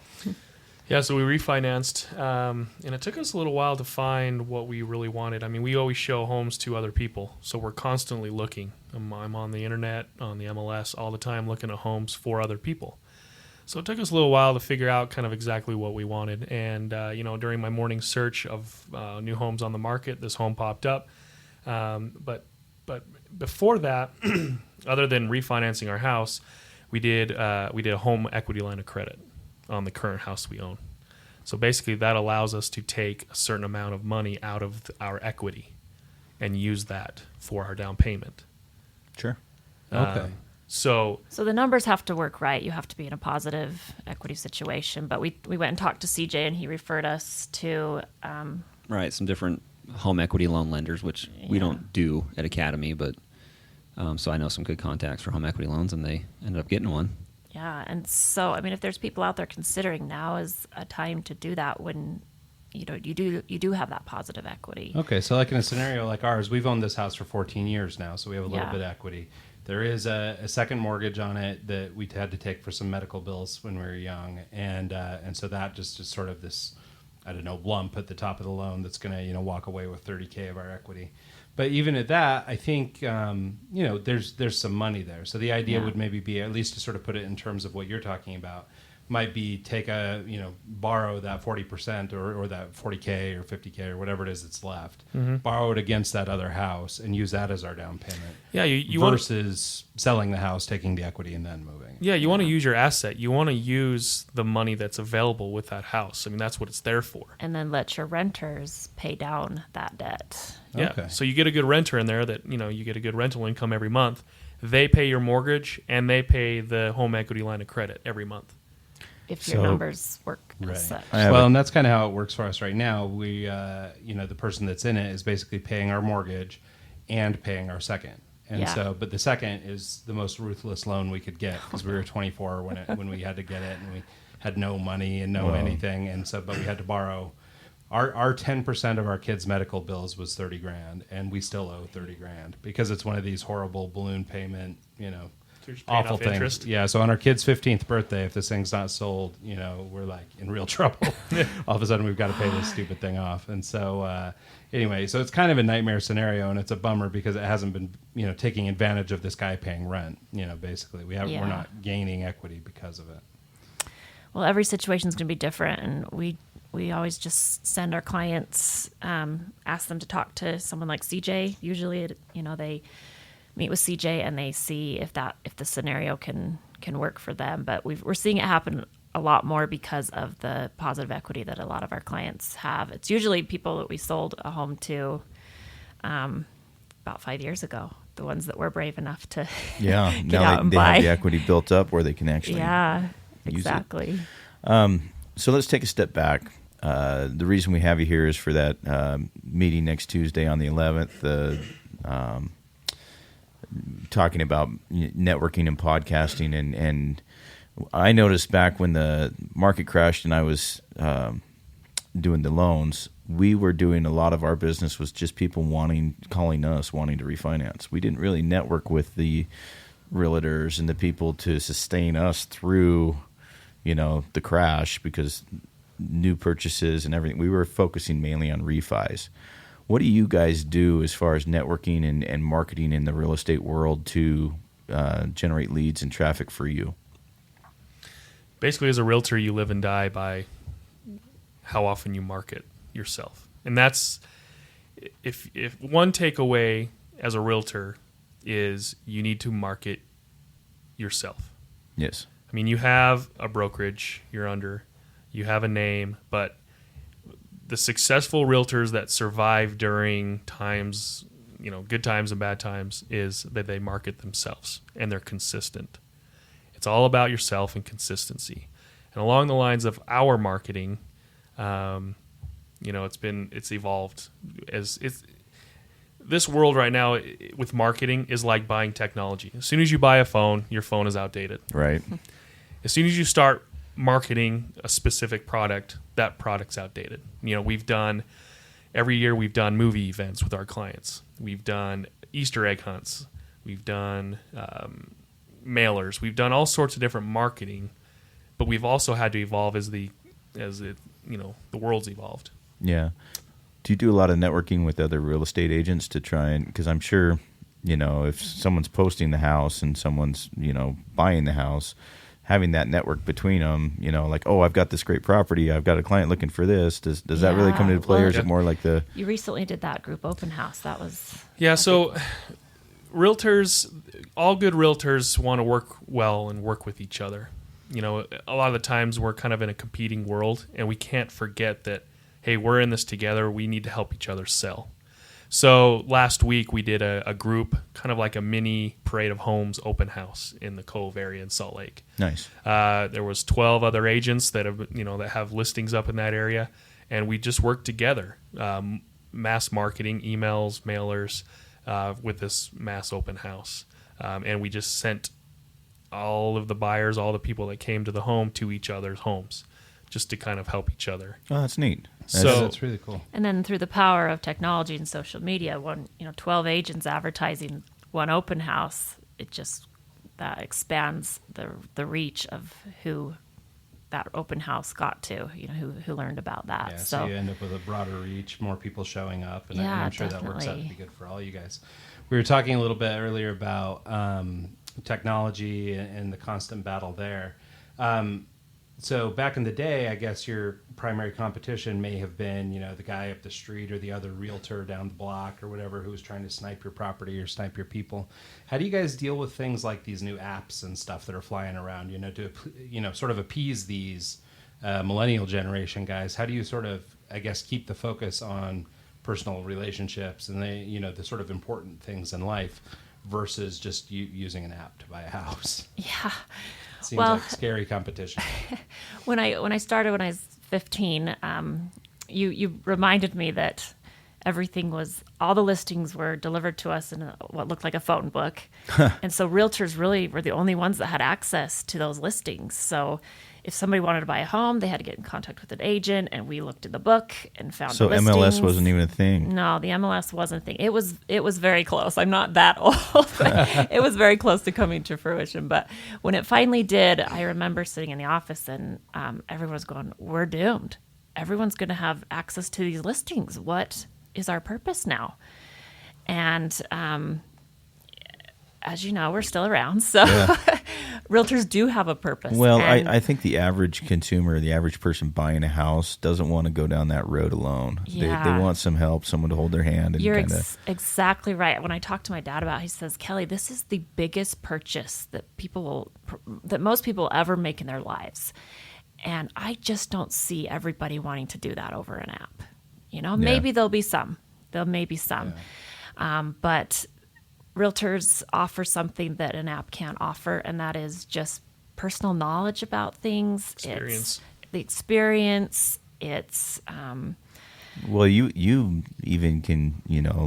Yeah, so we refinanced, and it took us a little while to find what we really wanted. I mean, we always show homes to other people, so we're constantly looking. I'm on the internet, on the MLS all the time, looking at homes for other people. So it took us a little while to figure out kind of exactly what we wanted. And, during my morning search of new homes on the market, this home popped up. But before that, other than refinancing our house, we did a home equity line of credit on the current house we own. So basically that allows us to take a certain amount of money out of our equity and use that for our down payment. sure. Okay. So So the numbers have to work right. You have to be in a positive equity situation. But we went and talked to CJ, and he referred us to Right, some different home equity loan lenders, which we Yeah. don't do at Academy, but so I know some good contacts for home equity loans, and they ended up getting one. Yeah, and so if there's people out there considering, now is a time to do that when you do have that positive equity. Okay, so like in a scenario like ours, we've owned this house for 14 years now, so we have a little Yeah. bit of equity. There is a second mortgage on it that we had to take for some medical bills when we were young, and so that just is sort of this, I don't know, lump at the top of the loan that's going to walk away with $30,000 of our equity. But even at that, I think there's some money there. So the idea Yeah. would maybe be, at least to sort of put it in terms of what you're talking about, might be borrow that 40% or that $40,000 or $50,000 or whatever it is that's left, borrow it against that other house and use that as our down payment. yeah, you want versus selling the house, taking the equity, and then moving. Yeah, you want to use your asset. You want to use the money that's available with that house. I mean, that's what it's there for. And then let your renters pay down that debt. Yeah. Okay. So you get a good renter in there that, you get a good rental income every month. They pay your mortgage and they pay the home equity line of credit every month. If your So- numbers work Right. as such. I have Well, a- and that's kind of how it works for us right now. We, the person that's in it is basically paying our mortgage and paying our second. And Yeah. but the second is the most ruthless loan we could get because we were 24 when we had to get it, and we had no money and no Wow. anything, and so but we had to borrow. Our 10% of our kids' medical bills was $30,000, and we still owe $30,000 because it's one of these horrible balloon payment, You're just paying awful off thing. interest. Yeah. So on our kid's 15th birthday, if this thing's not sold, we're like in real trouble. All of a sudden, we've got to pay this stupid thing off. And so anyway, so it's kind of a nightmare scenario, and it's a bummer because it hasn't been taking advantage of this guy paying rent. Basically, we're not gaining equity because of it. Well, every situation is going to be different, and we always just send our clients, ask them to talk to someone like CJ. Usually, they meet with CJ and they see if the scenario can work for them. But we're seeing it happen a lot more because of the positive equity that a lot of our clients have. It's usually people that we sold a home to about 5 years ago. The ones that were brave enough to get out and they buy. have the equity built up where they can actually use exactly. it. So let's take a step back. The reason we have you here is for that meeting next Tuesday on the 11th, talking about networking and podcasting. And I noticed back when the market crashed and I was doing the loans, we were doing a lot of our business was just people calling us, wanting to refinance. We didn't really network with the realtors and the people to sustain us through, the crash because new purchases and everything. We were focusing mainly on refis. What do you guys do as far as networking and marketing in the real estate world to generate leads and traffic for you? Basically, as a realtor, you live and die by how often you market yourself. And that's if one takeaway as a realtor is you need to market yourself. Yes. I mean, you have a brokerage you're under, you have a name, but the successful realtors that survive during times, good times and bad times, is that they market themselves and they're consistent. It's all about yourself and consistency. And along the lines of our marketing, it's evolved this world right now with marketing is like buying technology. As soon as you buy a phone, your phone is outdated. Right. As soon as you start marketing a specific product, that product's outdated. Every year we've done movie events with our clients. We've done Easter egg hunts. We've done mailers. We've done all sorts of different marketing, but we've also had to evolve as the world's evolved. Yeah. Do you do a lot of networking with other real estate agents to try and, because I'm sure, if someone's posting the house and someone's, buying the house, having that network between them, like, oh, I've got this great property, I've got a client looking for this. Does that really come into play, or is it more like the... You recently did that group open house. That was... Yeah, so realtors, all good realtors want to work well and work with each other. A lot of the times we're kind of in a competing world, and we can't forget that, hey, we're in this together. We need to help each other sell. So last week we did a group, kind of like a mini Parade of Homes open house in the Cove area in Salt Lake. Nice. There was 12 other agents that have listings up in that area, and we just worked together, mass marketing, emails, mailers, with this mass open house, and we just sent all of the buyers, all the people that came to the home, to each other's homes, just to kind of help each other. Oh, that's neat. That's really cool. And then through the power of technology and social media, 12 agents advertising one open house, that expands the reach of who that open house got to, who learned about that. Yeah, so you end up with a broader reach, more people showing up, and I'm sure that works out to be good for all you guys. We were talking a little bit earlier about technology and the constant battle there. So back in the day, I guess your primary competition may have been, the guy up the street or the other realtor down the block or whatever who was trying to snipe your property or snipe your people. How do you guys deal with things like these new apps and stuff that are flying around, to, sort of appease these millennial generation guys? How do you sort of, I guess, keep the focus on personal relationships and the sort of important things in life versus just using an app to buy a house? Yeah. Seems like scary competition. When I started when I was 15, you reminded me that all the listings were delivered to us in what looked like a phone book. And so realtors really were the only ones that had access to those listings. So if somebody wanted to buy a home, they had to get in contact with an agent, and we looked in the book and found So the listings. MLS wasn't even a thing. No, the MLS wasn't a thing. It was very close. I'm not that old. It was very close to coming to fruition. But when it finally did, I remember sitting in the office and everyone was going, "We're doomed. Everyone's going to have access to these listings. What is our purpose now?" And as you know, we're still around. So realtors do have a purpose. Well, And I think the average consumer, the average person buying a house doesn't want to go down that road alone. Yeah. They want some help, someone to hold their hand. And You're kind of exactly right. When I talked to my dad about it, he says, "Kelly, this is the biggest purchase that most people will ever make in their lives. And I just don't see everybody wanting to do that over an app. Maybe there'll be some. There may be some. But realtors offer something that an app can't offer, and that is just personal knowledge about things. Experience. It's the experience. It's well, you even can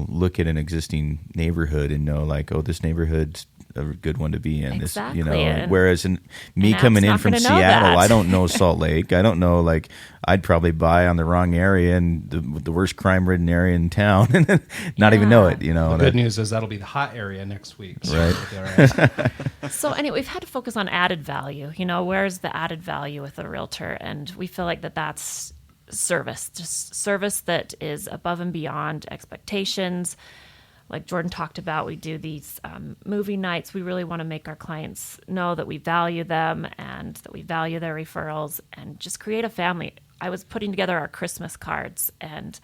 look at an existing neighborhood and know like, oh, this neighborhood's a good one to be in. Exactly. Whereas me an coming app's in not from gonna know Seattle, that. I don't know Salt Lake. I don't know, like, I'd probably buy on the wrong area and the worst crime-ridden area in town and not even know it. The good news is that'll be the hot area next week. So Right. it'll be all right. So anyway, we've had to focus on added value. Where's the added value with a realtor? And we feel like that's service, just service that is above and beyond expectations. Like Jordan talked about, we do these movie nights. We really want to make our clients know that we value them and that we value their referrals and just create a family. I was putting together our Christmas cards, and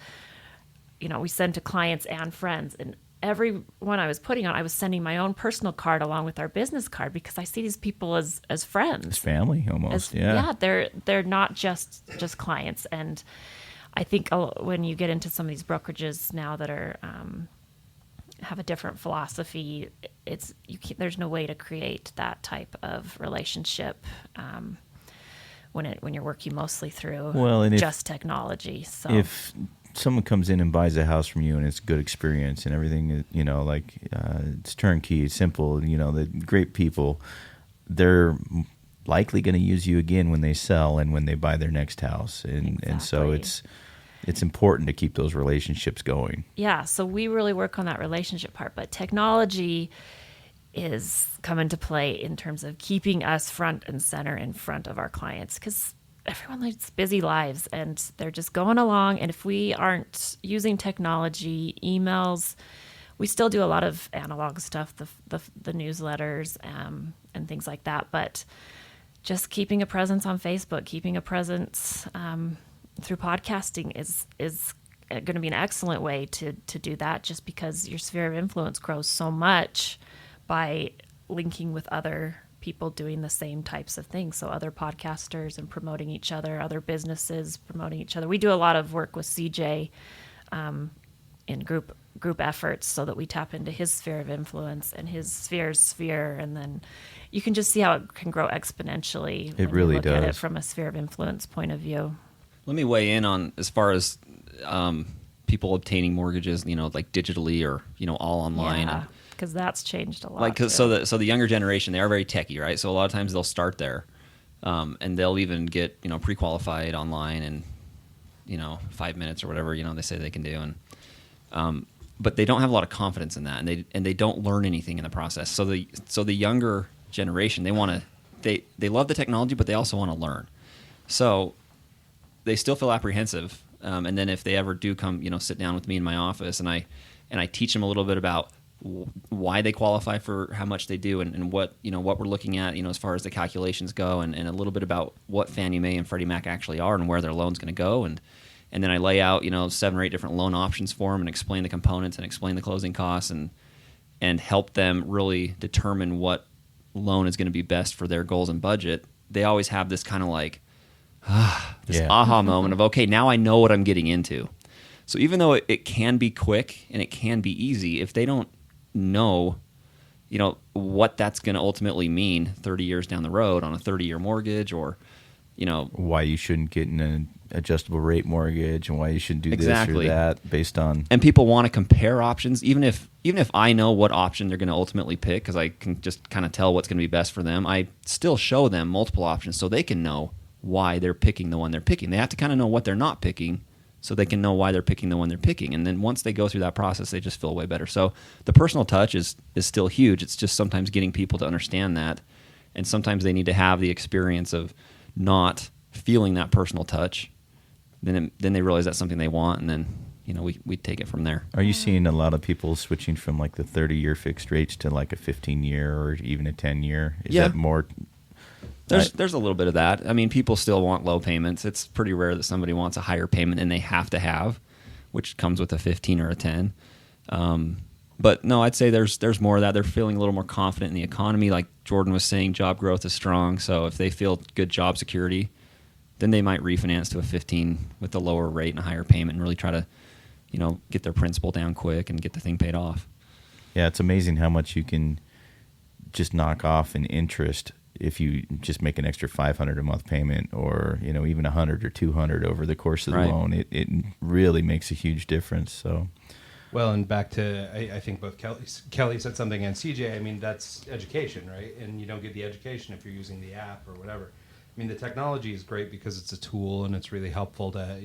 we send to clients and friends, and every one I was putting on, I was sending my own personal card along with our business card because I see these people as friends. It's family almost. They're not just clients. And I think when you get into some of these brokerages now that are have a different philosophy, there's no way to create that type of relationship when you're working mostly through just technology. So if someone comes in and buys a house from you and it's a good experience and everything, it's turnkey, it's simple, the great people, they're likely going to use you again when they sell and when they buy their next house. And so it's important to keep those relationships going. Yeah, so we really work on that relationship part, but technology is come into play in terms of keeping us front and center in front of our clients, because everyone leads busy lives and they're just going along. And if we aren't using technology, emails, we still do a lot of analog stuff, the newsletters and things like that. But just keeping a presence on Facebook, keeping a presence through podcasting is going to be an excellent way to do that, just because your sphere of influence grows so much by linking with other people doing the same types of things. So other podcasters and promoting each other, other businesses promoting each other. We do a lot of work with CJ in group efforts so that we tap into his sphere of influence and his sphere, and then you can just see how it can grow exponentially. It really look at it does. from a sphere of influence point of view. Let me weigh in on as far as people obtaining mortgages, like digitally or all online. Yeah, because that's changed a lot. Like too. so the younger generation, they are very techie, right? So a lot of times they'll start there, and they'll even get pre-qualified online in 5 minutes or whatever they say they can do, and but they don't have a lot of confidence in that, and they don't learn anything in the process. So the younger generation, they love the technology, but they also want to learn. So they still feel apprehensive, and then if they ever do come, sit down with me in my office, and I teach them a little bit about why they qualify for how much they do, and what what we're looking at, as far as the calculations go, and a little bit about what Fannie Mae and Freddie Mac actually are and where their loan's going to go, and then I lay out 7 or 8 different loan options for them and explain the components and explain the closing costs and help them really determine what loan is going to be best for their goals and budget. They always have this kind of like aha moment of, okay, now I know what I'm getting into. So even though it can be quick and it can be easy, if they don't know, what that's going to ultimately mean 30 years down the road on a 30-year mortgage, or, why you shouldn't get an adjustable rate mortgage and why you shouldn't do Exactly. this or that based on. And people want to compare options, even if I know what option they're going to ultimately pick, because I can just kind of tell what's going to be best for them. I still show them multiple options so they can know why they're picking the one they're picking. They have to kind of know what they're not picking so they can know why they're picking the one they're picking. And then once they go through that process, they just feel way better. So the personal touch is still huge. It's just sometimes getting people to understand that. And sometimes they need to have the experience of not feeling that personal touch. Then they realize that's something they want, and then we take it from there. Are you seeing a lot of people switching from like the 30-year fixed rates to like a 15-year or even a 10-year? Is that more? There's a little bit of that. I mean, people still want low payments. It's pretty rare that somebody wants a higher payment than they have to have, which comes with a 15 or a 10. But no, I'd say there's more of that. They're feeling a little more confident in the economy. Like Jordan was saying, job growth is strong. So if they feel good job security, then they might refinance to a 15 with a lower rate and a higher payment and really try to, get their principal down quick and get the thing paid off. Yeah, it's amazing how much you can just knock off in interest if you just make an extra $500 a month payment, or even $100 or $200 over the course of the loan. It really makes a huge difference. So, well, and back to I think both Kelly said something and CJ. I mean, that's education, right? And you don't get the education if you're using the app or whatever. I mean, the technology is great because it's a tool and it's really helpful to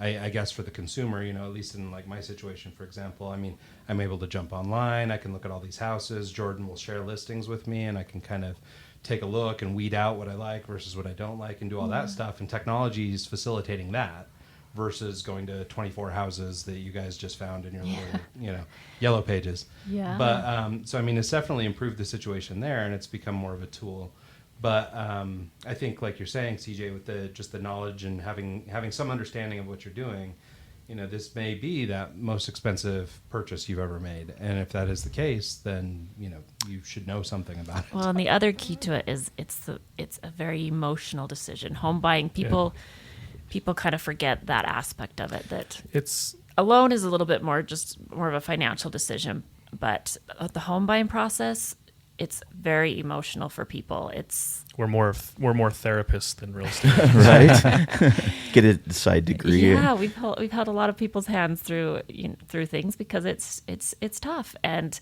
I guess for the consumer, at least in like my situation, for example. I mean, I'm able to jump online. I can look at all these houses. Jordan will share listings with me, and I can kind of take a look and weed out what I like versus what I don't like and do all that stuff. And technology is facilitating that versus going to 24 houses that you guys just found in your little, yellow pages. Yeah. But so I mean, it's definitely improved the situation there, and it's become more of a tool. But I think, like you're saying, CJ, with the knowledge and having some understanding of what you're doing, this may be that most expensive purchase you've ever made. And if that is the case, then you should know something about it. Well, and the other key to it is it's a very emotional decision. Home buying, people kind of forget that aspect of it. That a loan is a little bit more of a financial decision, but the home buying process, it's very emotional for people. We're more therapists than real estate, right? Get a side degree. Yeah, we've held a lot of people's hands through things because it's tough, and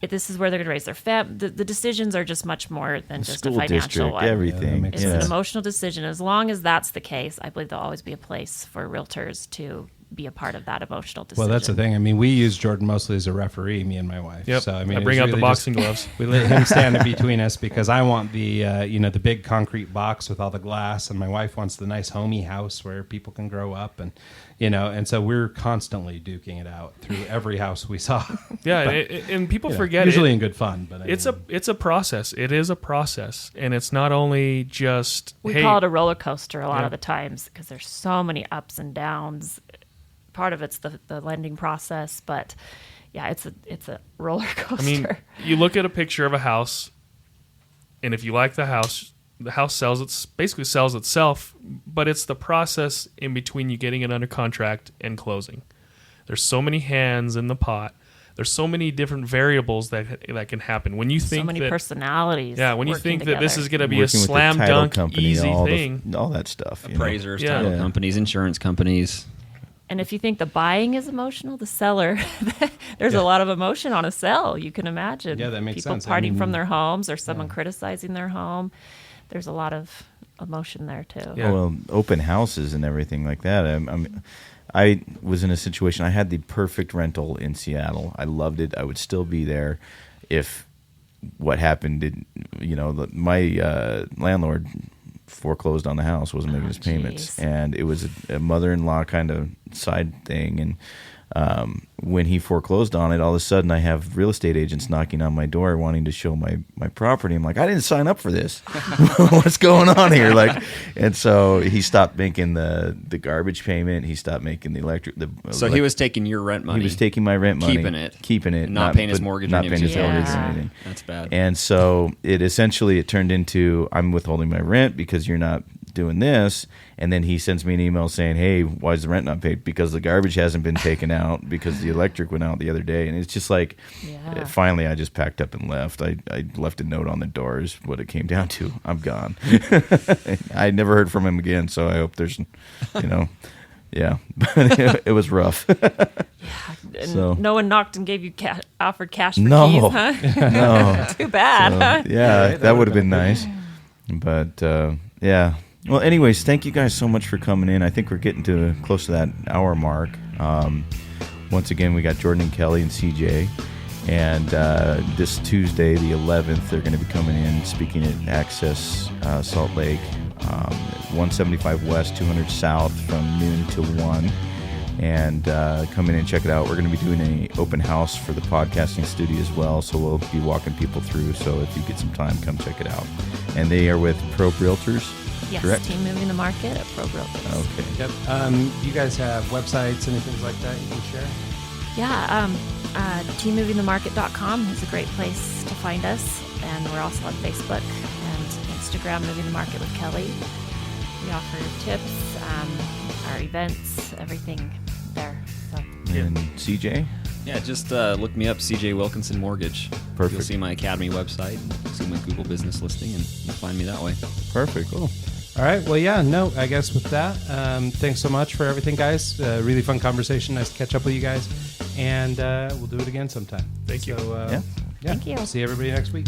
this is where they're going to raise their family. The decisions are just much more than just a financial district, one. everything. It's an emotional decision. As long as that's the case, I believe there'll always be a place for realtors to be a part of that emotional decision. Well, that's the thing. I mean, we use Jordan mostly as a referee, me and my wife. Yep. So I mean, I bring out the really boxing gloves. We let him stand in between us because I want the the big concrete box with all the glass, and my wife wants the nice homey house where people can grow up, and and so we're constantly duking it out through every house we saw. Yeah, and people forget usually in good fun, but it's a process. It is a process, and it's not only just we call it a roller coaster a lot of the times because there's so many ups and downs. Part of it's the lending process, but yeah, it's a roller coaster. I mean, you look at a picture of a house, and if you like the house basically sells itself, but it's the process in between you getting it under contract and closing. There's so many hands in the pot. There's so many different variables that can happen. When you think so many personalities. Yeah, when you think together. that this is going to be Working a slam dunk easy thing, all that stuff. Appraisers, title companies, insurance companies. And if you think the buying is emotional, the seller, there's a lot of emotion on a sell. You can imagine. Yeah, that makes people sense. People parting from their homes or someone criticizing their home. There's a lot of emotion there too. Yeah. Well, open houses and everything like that. I was in a situation. I had the perfect rental in Seattle. I loved it. I would still be there if what happened. My landlord foreclosed on the house, wasn't making his payments, and it was a mother-in-law kind of side thing. And when he foreclosed on it, all of a sudden I have real estate agents knocking on my door wanting to show my property. I'm like, I didn't sign up for this. What's going on here? And so he stopped making the garbage payment. He stopped making the electric. So he was taking your rent money. He was taking my rent money, keeping it, not paying his mortgage, not paying his mortgage or anything. That's bad. And so it turned into, I'm withholding my rent because you're not doing this. And then he sends me an email saying, hey, why is the rent not paid? Because the garbage hasn't been taken out, because the electric went out the other day. And it's just like, finally I just packed up and left. I left a note on the doors, what it came down to. I'm gone. I never heard from him again, so I hope there's, yeah. But it was rough. So, no one knocked and gave you offered cash for keys, huh? No. Too bad. So, yeah, that would have been nice. But, yeah. Well, anyways, thank you guys so much for coming in. I think we're getting to close to that hour mark. Once again, we got Jordan and Kelli and CJ. And this Tuesday, the 11th, they're going to be coming in, speaking at Access Salt Lake, 175 West, 200 South, from noon till 1. And come in and check it out. We're going to be doing an open house for the podcasting studio as well, so we'll be walking people through. So if you get some time, come check it out. And they are with Probe Realtors, Yes, correct? Team Moving the Market at Probe Realtors. Okay. Yep. You guys have websites, anything like that you can share? Yeah, teammovingthemarket.com is a great place to find us. And we're also on Facebook and Instagram, Moving the Market with Kelli. We offer tips, our events, everything there. So. And CJ? Yeah, just look me up, CJ Wilkinson Mortgage. Perfect. You'll see my Academy website, see my Google business listing, and you'll find me that way. Perfect. Cool. All right. Well, yeah, no, I guess with that, thanks so much for everything, guys. Really fun conversation. Nice to catch up with you guys. And we'll do it again sometime. Thank you. So, Yeah. Thank you. See everybody next week.